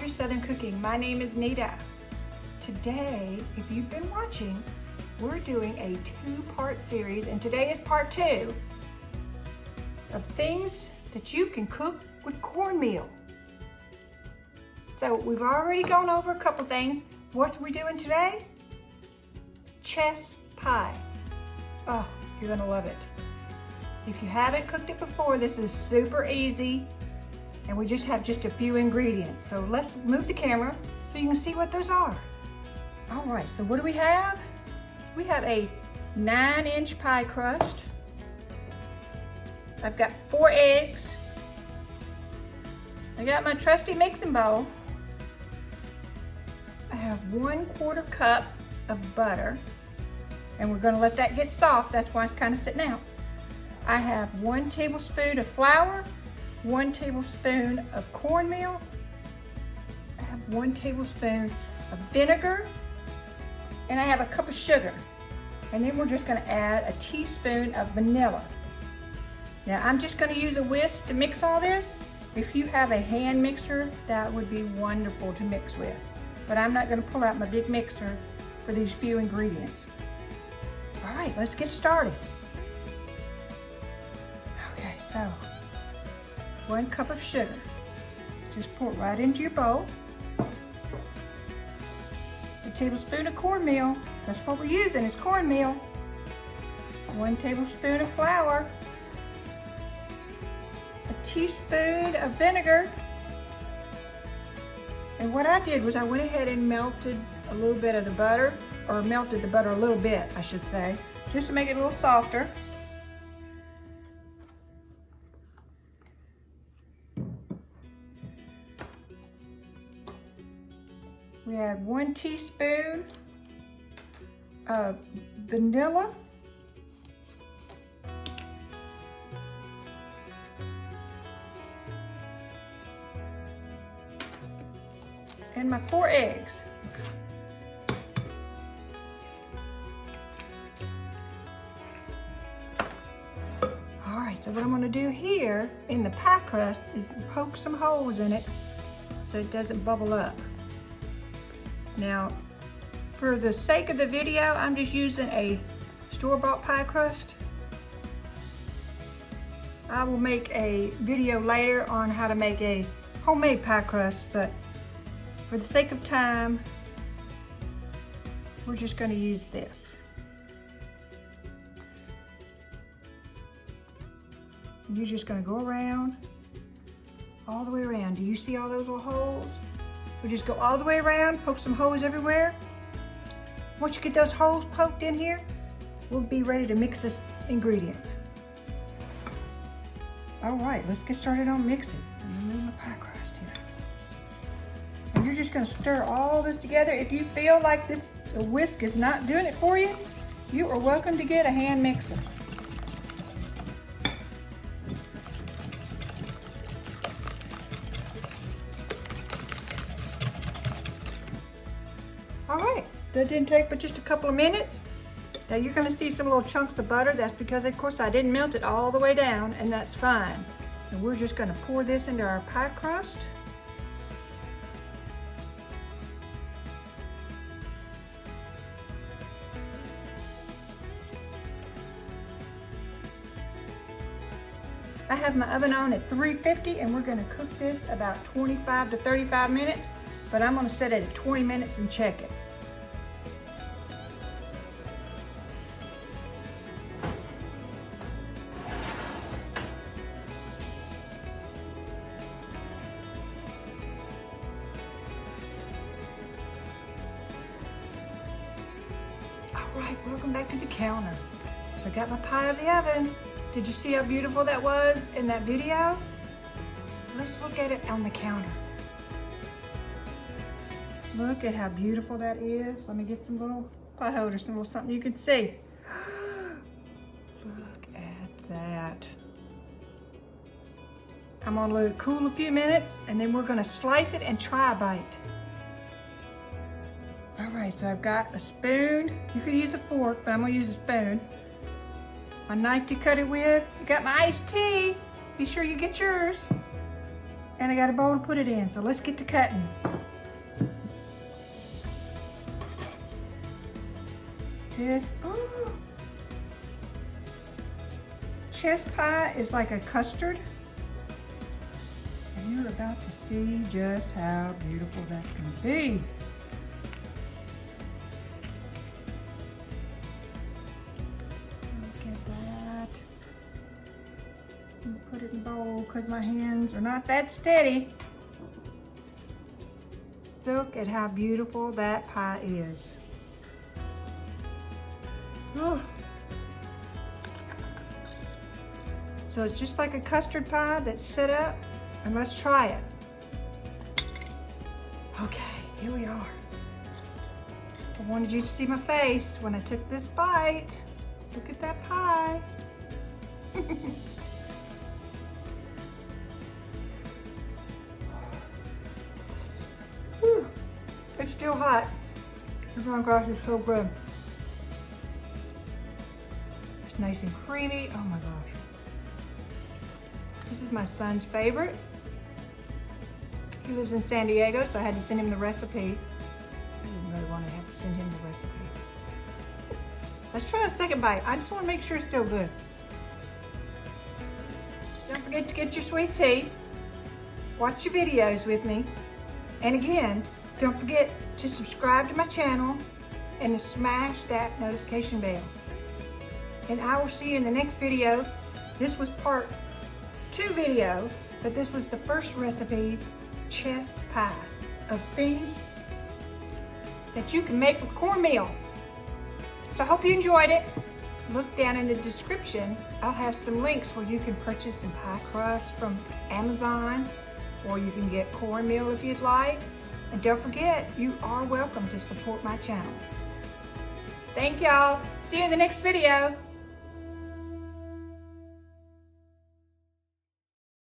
Country Southern Cooking. My name is Nita. Today, if you've been watching, we're doing a two-part series, and today is part 2 of things that you can cook with cornmeal. So we've already gone over a couple things. What are we doing today? Chess pie. Oh, you're gonna love it. If you haven't cooked it before, this is super easy, and we just have just a few ingredients. So let's move the camera so you can see what those are. All right, so what do we have? We have a 9-inch pie crust. I've got 4 eggs. I got my trusty mixing bowl. I have 1/4 cup of butter, and we're gonna let that get soft. That's why it's kind of sitting out. I have 1 tablespoon of flour, 1 tablespoon of cornmeal. I have 1 tablespoon of vinegar, and I have a cup of sugar. And then we're just gonna add a teaspoon of vanilla. Now I'm just gonna use a whisk to mix all this. If you have a hand mixer, that would be wonderful to mix with. But I'm not gonna pull out my big mixer for these few ingredients. All right, let's get started. Okay, so 1 cup of sugar. Just pour it right into your bowl. A tablespoon of cornmeal. That's what we're using, is cornmeal. 1 tablespoon of flour. A teaspoon of vinegar. And what I did was I went ahead and melted a little bit of the butter, or melted the butter a little bit, I should say, just to make it a little softer. We have 1 teaspoon of vanilla. And my 4 eggs. All right, so what I'm gonna do here in the pie crust is poke some holes in it so it doesn't bubble up. Now, for the sake of the video, I'm just using a store-bought pie crust. I will make a video later on how to make a homemade pie crust, but for the sake of time, we're just going to use this. And you're just going to go around, all the way around. Do you see all those little holes? We just go all the way around, poke some holes everywhere. Once you get those holes poked in here, we'll be ready to mix this ingredients. All right, let's get started on mixing. I'm gonna move my pie crust here. And you're just gonna stir all this together. If you feel like the whisk is not doing it for you, you are welcome to get a hand mixer. All right, that didn't take but just a couple of minutes. Now you're gonna see some little chunks of butter. That's because, of course, I didn't melt it all the way down, and that's fine. And we're just gonna pour this into our pie crust. I have my oven on at 350, and we're gonna cook this about 25 to 35 minutes. But I'm gonna set it at 20 minutes and check it. All right, welcome back to the counter. So I got my pie out of the oven. Did you see how beautiful that was in that video? Let's look at it on the counter. Look at how beautiful that is. Let me get some little pie holders, some little something you can see. Look at that. I'm gonna let it cool a few minutes, and then we're gonna slice it and try a bite. All right, so I've got a spoon. You could use a fork, but I'm gonna use a spoon. My knife to cut it with. I got my iced tea. Be sure you get yours. and I got a bowl to put it in, so let's get to cutting. This, oh, chess pie is like a custard, and you're about to see just how beautiful that can be. Look at that. I'm gonna put it in a bowl because my hands are not that steady. Look at how beautiful that pie is. Oh. So it's just like a custard pie that's set up, and let's try it. Okay, here we are. I wanted you to see my face when I took this bite. Look at that pie. Whew. It's still hot. Oh my gosh, it's so good. It's nice and creamy. Oh my gosh. This is my son's favorite. He lives in San Diego, so I had to send him the recipe. I didn't really want to have to send him the recipe. Let's try a second bite. I just want to make sure it's still good. Don't forget to get your sweet tea. Watch your videos with me. And again, don't forget to subscribe to my channel and to smash that notification bell. And I will see you in the next video. This was part 2 video, but this was the first recipe, chess pie, of things that you can make with cornmeal. So I hope you enjoyed it. Look down in the description. I'll have some links where you can purchase some pie crust from Amazon, or you can get cornmeal if you'd like. And don't forget, you are welcome to support my channel. Thank y'all. See you in the next video.